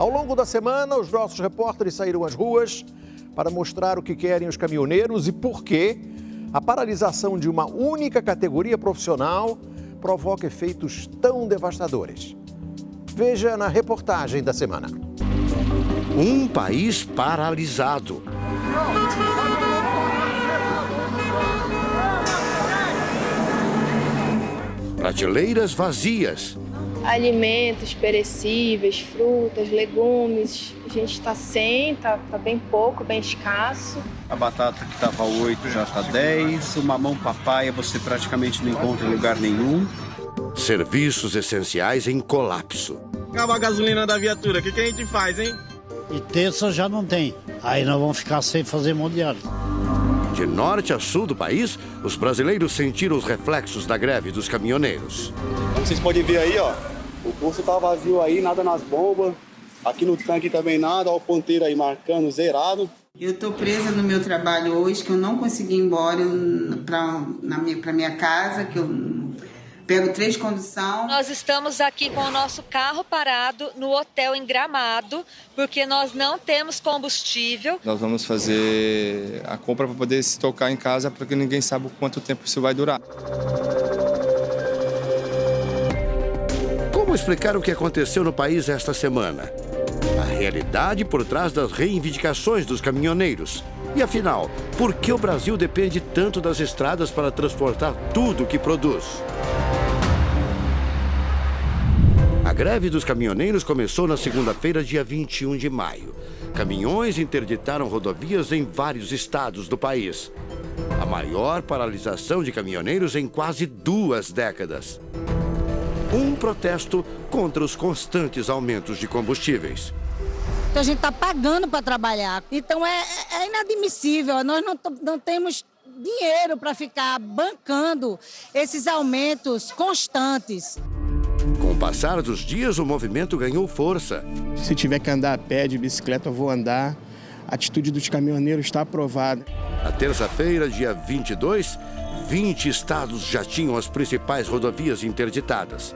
Ao longo da semana, os nossos repórteres saíram às ruas para mostrar o que querem os caminhoneiros e por que a paralisação de uma única categoria profissional provoca efeitos tão devastadores. Veja na reportagem da semana. Um país paralisado. Prateleiras vazias. Alimentos perecíveis, frutas, legumes, a gente está sem, tá bem pouco, bem escasso. A batata que estava 8 já está 10, o mamão papaya você praticamente não encontra em lugar nenhum. Serviços essenciais em colapso. Acaba a gasolina da viatura, o que a gente faz, hein? E terça já não tem, aí nós vamos ficar sem fazer mundial. De norte a sul do país, os brasileiros sentiram os reflexos da greve dos caminhoneiros. Como vocês podem ver aí, ó, o posto tá vazio aí, nada nas bombas. Aqui no tanque também nada, ó, o ponteiro aí marcando zerado. Eu tô presa no meu trabalho hoje, que eu não consegui ir embora pra minha casa, que eu pego 3 condução. Nós estamos aqui com o nosso carro parado no hotel em Gramado, porque nós não temos combustível. Nós vamos fazer a compra para poder se tocar em casa, porque ninguém sabe quanto tempo isso vai durar. Como explicar o que aconteceu no país esta semana? A realidade por trás das reivindicações dos caminhoneiros. E afinal, por que o Brasil depende tanto das estradas para transportar tudo o que produz? A greve dos caminhoneiros começou na segunda-feira, dia 21 de maio. Caminhões interditaram rodovias em vários estados do país. A maior paralisação de caminhoneiros em quase 2 décadas. Um protesto contra os constantes aumentos de combustíveis. Então a gente está pagando para trabalhar. Então é inadmissível. Nós não temos dinheiro para ficar bancando esses aumentos constantes. Com o passar dos dias, o movimento ganhou força. Se tiver que andar a pé, de bicicleta, eu vou andar. A atitude dos caminhoneiros está aprovada. Na terça-feira, dia 22, 20 estados já tinham as principais rodovias interditadas.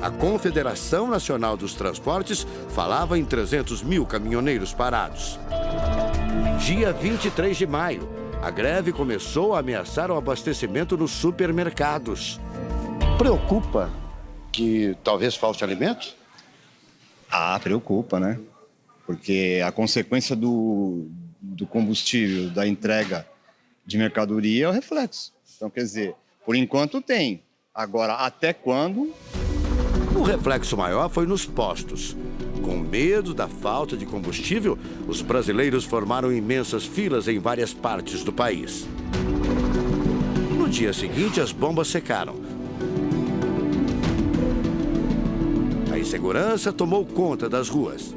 A Confederação Nacional dos Transportes falava em 300 mil caminhoneiros parados. Dia 23 de maio, a greve começou a ameaçar o abastecimento nos supermercados. Preocupa que talvez falte alimento? Preocupa, né? Porque a consequência do combustível, da entrega de mercadoria é o reflexo. Então, quer dizer, por enquanto tem. Agora, até quando? O reflexo maior foi nos postos. Com medo da falta de combustível, os brasileiros formaram imensas filas em várias partes do país. No dia seguinte, as bombas secaram. A insegurança tomou conta das ruas.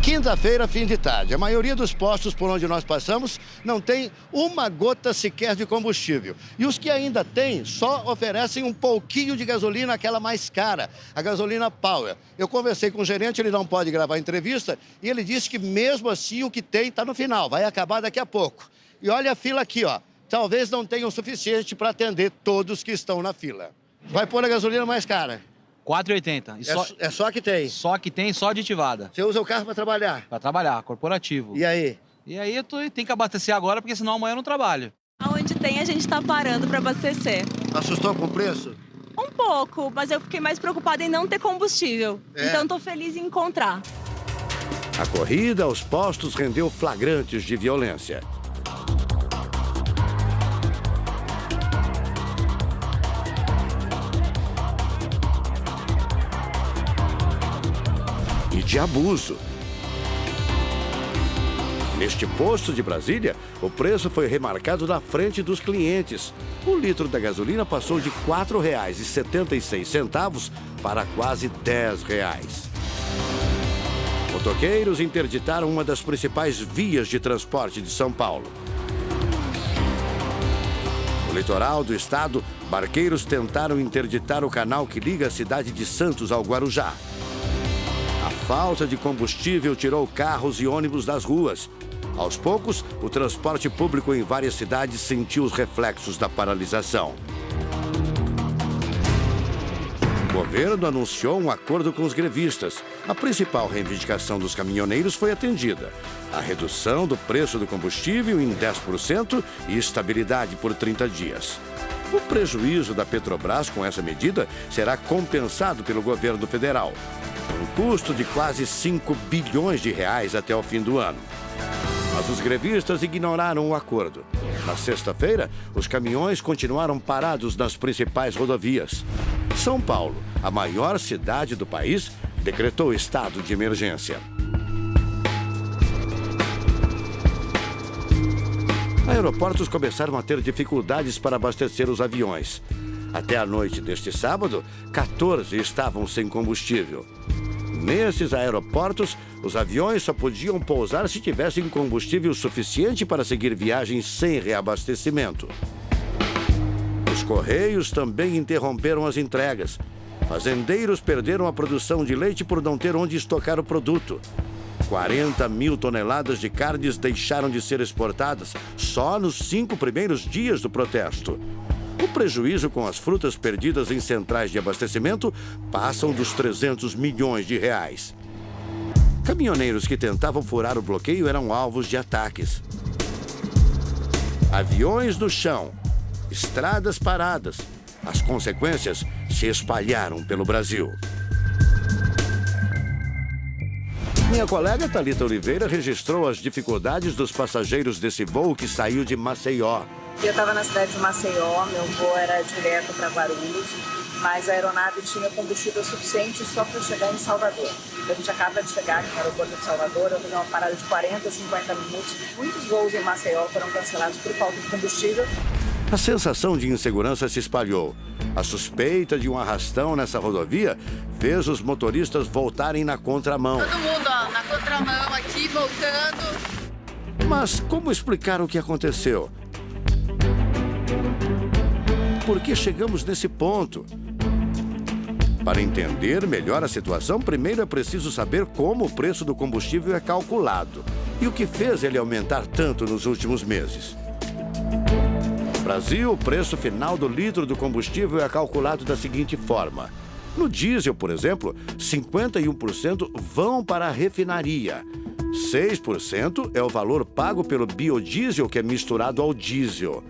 Quinta-feira, fim de tarde. A maioria dos postos por onde nós passamos não tem uma gota sequer de combustível. E os que ainda têm só oferecem um pouquinho de gasolina, aquela mais cara, a gasolina Power. Eu conversei com o gerente, ele não pode gravar a entrevista, e ele disse que mesmo assim o que tem está no final, vai acabar daqui a pouco. E olha a fila aqui, ó. Talvez não tenha o suficiente para atender todos que estão na fila. Vai pôr a gasolina mais cara. 4,80. É só que tem? Só que tem, só aditivada. Você usa o carro para trabalhar? Para trabalhar, corporativo. E aí? E aí eu tenho que abastecer agora, porque senão amanhã eu não trabalho. Aonde tem, a gente tá parando para abastecer. Assustou com o preço? Um pouco, mas eu fiquei mais preocupada em não ter combustível. Então tô feliz em encontrar. A corrida aos postos rendeu flagrantes de violência. E de abuso. Neste posto de Brasília, o preço foi remarcado na frente dos clientes. O litro da gasolina passou de R$ 4,76 para quase R$ 10. Motoqueiros interditaram uma das principais vias de transporte de São Paulo. No litoral do estado, barqueiros tentaram interditar o canal que liga a cidade de Santos ao Guarujá. A falta de combustível tirou carros e ônibus das ruas. Aos poucos, o transporte público em várias cidades sentiu os reflexos da paralisação. governo anunciou um acordo com os grevistas. A principal reivindicação dos caminhoneiros foi atendida: a redução do preço do combustível em 10% e estabilidade por 30 dias. O prejuízo da Petrobras com essa medida será compensado pelo governo federal. Um custo de quase 5 bilhões de reais até o fim do ano. Mas os grevistas ignoraram o acordo. Na sexta-feira, os caminhões continuaram parados nas principais rodovias. São Paulo, a maior cidade do país, decretou estado de emergência. Aeroportos começaram a ter dificuldades para abastecer os aviões. Até a noite deste sábado, 14 estavam sem combustível. Nesses aeroportos, os aviões só podiam pousar se tivessem combustível suficiente para seguir viagens sem reabastecimento. Os Correios também interromperam as entregas. Fazendeiros perderam a produção de leite por não ter onde estocar o produto. 40 mil toneladas de carnes deixaram de ser exportadas só nos 5 primeiros dias do protesto. O prejuízo com as frutas perdidas em centrais de abastecimento passam dos 300 milhões de reais. Caminhoneiros que tentavam furar o bloqueio eram alvos de ataques. Aviões no chão, estradas paradas. As consequências se espalharam pelo Brasil. Minha colega Thalita Oliveira registrou as dificuldades dos passageiros desse voo que saiu de Maceió. Eu estava na cidade de Maceió, meu voo era direto para Guarulhos, mas a aeronave tinha combustível suficiente só para chegar em Salvador. A gente acaba de chegar aqui no aeroporto de Salvador, eu fiz uma parada de 40, 50 minutos. Muitos voos em Maceió foram cancelados por falta de combustível. A sensação de insegurança se espalhou. A suspeita de um arrastão nessa rodovia fez os motoristas voltarem na contramão. Todo mundo, ó, na contramão aqui, voltando. Mas como explicar o que aconteceu? Por que chegamos nesse ponto? Para entender melhor a situação, primeiro é preciso saber como o preço do combustível é calculado e o que fez ele aumentar tanto nos últimos meses. No Brasil, o preço final do litro do combustível é calculado da seguinte forma. No diesel, por exemplo, 51% vão para a refinaria. 6% é o valor pago pelo biodiesel que é misturado ao diesel.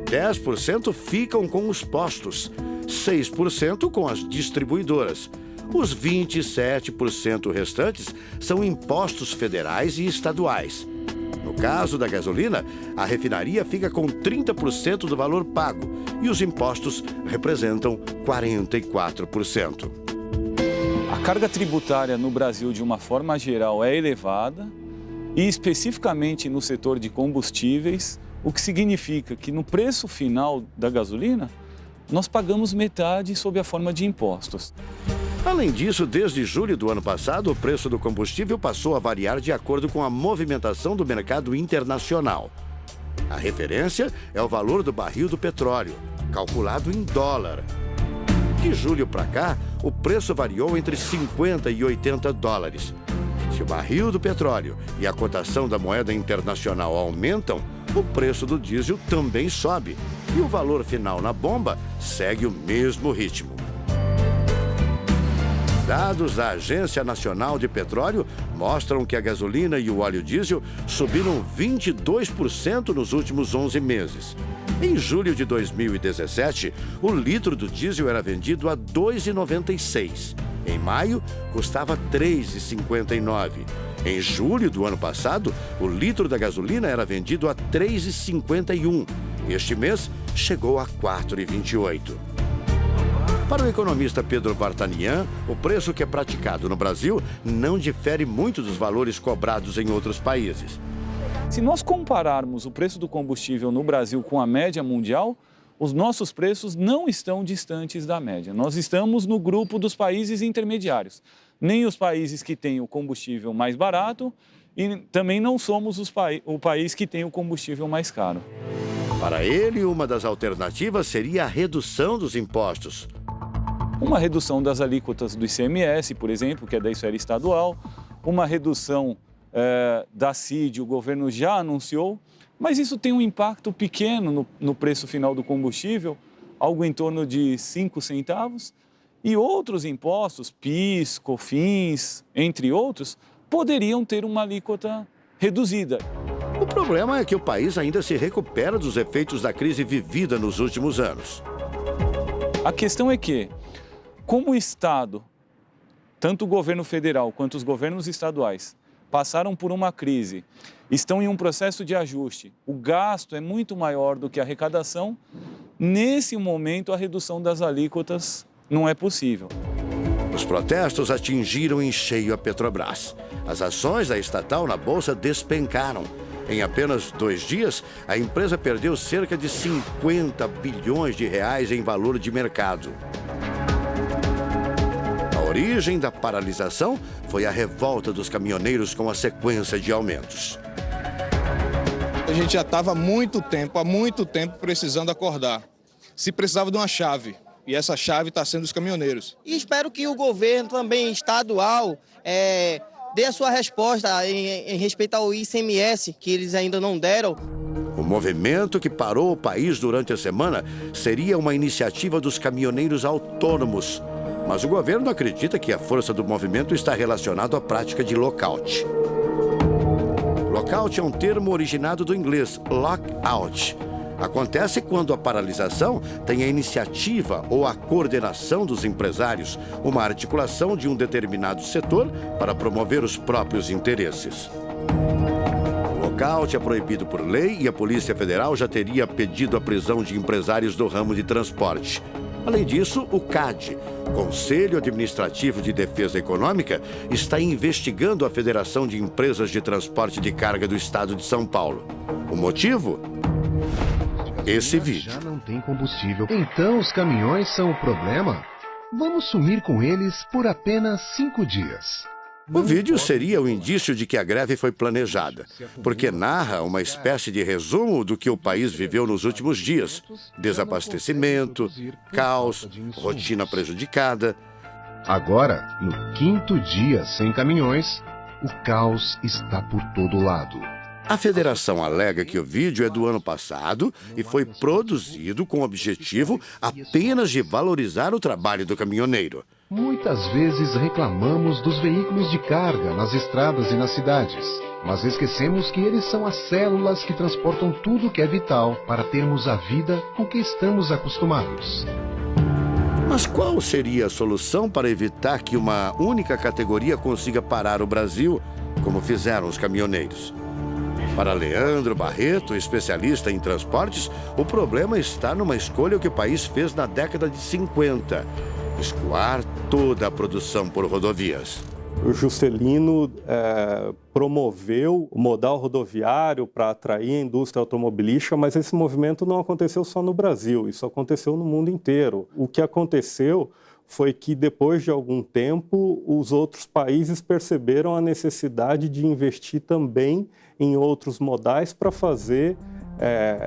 10% ficam com os postos, 6% com as distribuidoras. Os 27% restantes são impostos federais e estaduais. No caso da gasolina, a refinaria fica com 30% do valor pago e os impostos representam 44%. A carga tributária no Brasil, de uma forma geral, é elevada e especificamente no setor de combustíveis, o que significa que no preço final da gasolina, nós pagamos metade sob a forma de impostos. Além disso, desde julho do ano passado, o preço do combustível passou a variar de acordo com a movimentação do mercado internacional. A referência é o valor do barril do petróleo, calculado em dólar. De julho para cá, o preço variou entre 50 e 80 dólares. Se o barril do petróleo e a cotação da moeda internacional aumentam, o preço do diesel também sobe e o valor final na bomba segue o mesmo ritmo. Dados da Agência Nacional de Petróleo mostram que a gasolina e o óleo diesel subiram 22% nos últimos 11 meses. Em julho de 2017, o litro do diesel era vendido a R$ 2,96. Em maio, custava R$ 3,59. Em julho do ano passado, o litro da gasolina era vendido a R$ 3,51. Este mês, chegou a R$ 4,28. Para o economista Pedro Vartanian, o preço que é praticado no Brasil não difere muito dos valores cobrados em outros países. Se nós compararmos o preço do combustível no Brasil com a média mundial, os nossos preços não estão distantes da média. Nós estamos no grupo dos países intermediários. Nem os países que têm o combustível mais barato e também não somos o país que tem o combustível mais caro. Para ele, uma das alternativas seria a redução dos impostos. Uma redução das alíquotas do ICMS, por exemplo, que é da esfera estadual, uma redução da CID, o governo já anunciou, mas isso tem um impacto pequeno no preço final do combustível, algo em torno de 5 centavos, E outros impostos, PIS, COFINS, entre outros, poderiam ter uma alíquota reduzida. O problema é que o país ainda se recupera dos efeitos da crise vivida nos últimos anos. A questão é que, como o Estado, tanto o governo federal quanto os governos estaduais, passaram por uma crise, estão em um processo de ajuste, o gasto é muito maior do que a arrecadação, nesse momento a redução das alíquotas não é possível. Os protestos atingiram em cheio a Petrobras. As ações da estatal na bolsa despencaram. Em apenas 2 dias, a empresa perdeu cerca de 50 bilhões de reais em valor de mercado. A origem da paralisação foi a revolta dos caminhoneiros com a sequência de aumentos. A gente já estava há muito tempo precisando acordar. Se precisava de uma chave, e essa chave está sendo os caminhoneiros. E espero que o governo também estadual dê a sua resposta em respeito ao ICMS, que eles ainda não deram. O movimento que parou o país durante a semana seria uma iniciativa dos caminhoneiros autônomos. Mas o governo acredita que a força do movimento está relacionada à prática de lockout. Lockout é um termo originado do inglês lockout. Acontece quando a paralisação tem a iniciativa ou a coordenação dos empresários, uma articulação de um determinado setor para promover os próprios interesses. O lockout é proibido por lei e a Polícia Federal já teria pedido a prisão de empresários do ramo de transporte. Além disso, o CAD, Conselho Administrativo de Defesa Econômica, está investigando a Federação de Empresas de Transporte de Carga do Estado de São Paulo. O motivo? Esse vídeo. Já não tem combustível, então os caminhões são o problema? Vamos sumir com eles por apenas 5 dias. O vídeo seria o indício de que a greve foi planejada, porque narra uma espécie de resumo do que o país viveu nos últimos dias: desabastecimento, caos, rotina prejudicada. Agora, no 5º dia sem caminhões, o caos está por todo lado. A federação alega que o vídeo é do ano passado e foi produzido com o objetivo apenas de valorizar o trabalho do caminhoneiro. Muitas vezes reclamamos dos veículos de carga nas estradas e nas cidades, mas esquecemos que eles são as células que transportam tudo que é vital para termos a vida com que estamos acostumados. Mas qual seria a solução para evitar que uma única categoria consiga parar o Brasil, como fizeram os caminhoneiros? Para Leandro Barreto, especialista em transportes, o problema está numa escolha que o país fez na década de 50. Escoar toda a produção por rodovias. O Juscelino promoveu o modal rodoviário para atrair a indústria automobilística, mas esse movimento não aconteceu só no Brasil, isso aconteceu no mundo inteiro. O que aconteceu foi que, depois de algum tempo, os outros países perceberam a necessidade de investir também em outros modais para fazer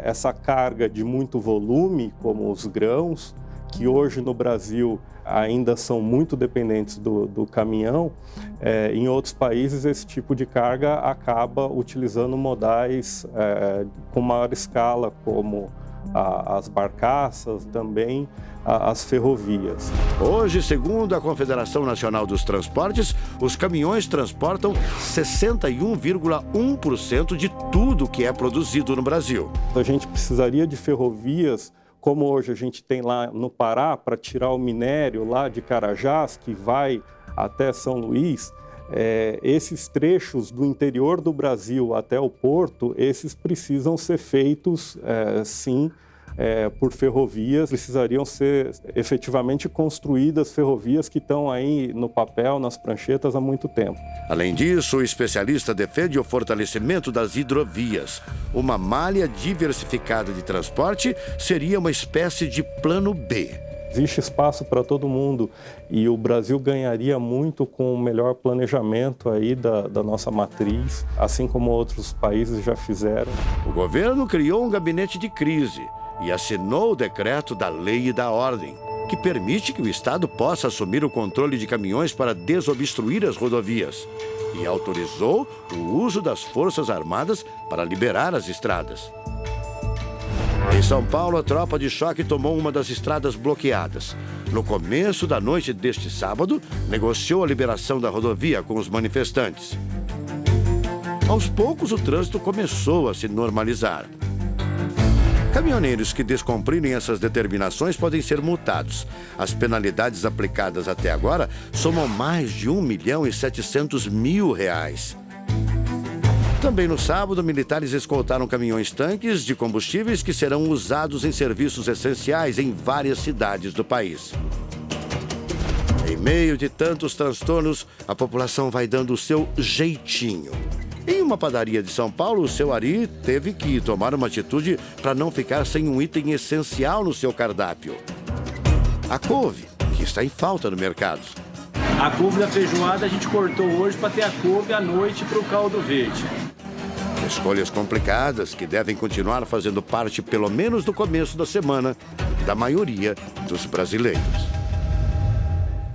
essa carga de muito volume, como os grãos, que hoje no Brasil ainda são muito dependentes do caminhão. Em outros países, esse tipo de carga acaba utilizando modais com maior escala, como as barcaças, também as ferrovias. Hoje, segundo a Confederação Nacional dos Transportes, os caminhões transportam 61,1% de tudo que é produzido no Brasil. A gente precisaria de ferrovias, como hoje a gente tem lá no Pará, para tirar o minério lá de Carajás, que vai até São Luís. Esses trechos do interior do Brasil até o porto, esses precisam ser feitos, sim, por ferrovias. Precisariam ser efetivamente construídas ferrovias que estão aí no papel, nas pranchetas há muito tempo. Além disso, o especialista defende o fortalecimento das hidrovias. Uma malha diversificada de transporte seria uma espécie de plano B. Existe espaço para todo mundo e o Brasil ganharia muito com o melhor planejamento aí da nossa matriz, assim como outros países já fizeram. O governo criou um gabinete de crise e assinou o decreto da Lei e da Ordem, que permite que o Estado possa assumir o controle de caminhões para desobstruir as rodovias, e autorizou o uso das Forças Armadas para liberar as estradas. Em São Paulo, a tropa de choque tomou uma das estradas bloqueadas. No começo da noite deste sábado, negociou a liberação da rodovia com os manifestantes. Aos poucos, o trânsito começou a se normalizar. Caminhoneiros que descumprirem essas determinações podem ser multados. As penalidades aplicadas até agora somam mais de R$1.700.000. Também no sábado, militares escoltaram caminhões-tanques de combustíveis que serão usados em serviços essenciais em várias cidades do país. Em meio de tantos transtornos, a população vai dando o seu jeitinho. Em uma padaria de São Paulo, o seu Ari teve que tomar uma atitude para não ficar sem um item essencial no seu cardápio: a couve, que está em falta no mercado. A couve da feijoada a gente cortou hoje para ter a couve à noite para o caldo verde. Escolhas complicadas que devem continuar fazendo parte, pelo menos no começo da semana, da maioria dos brasileiros.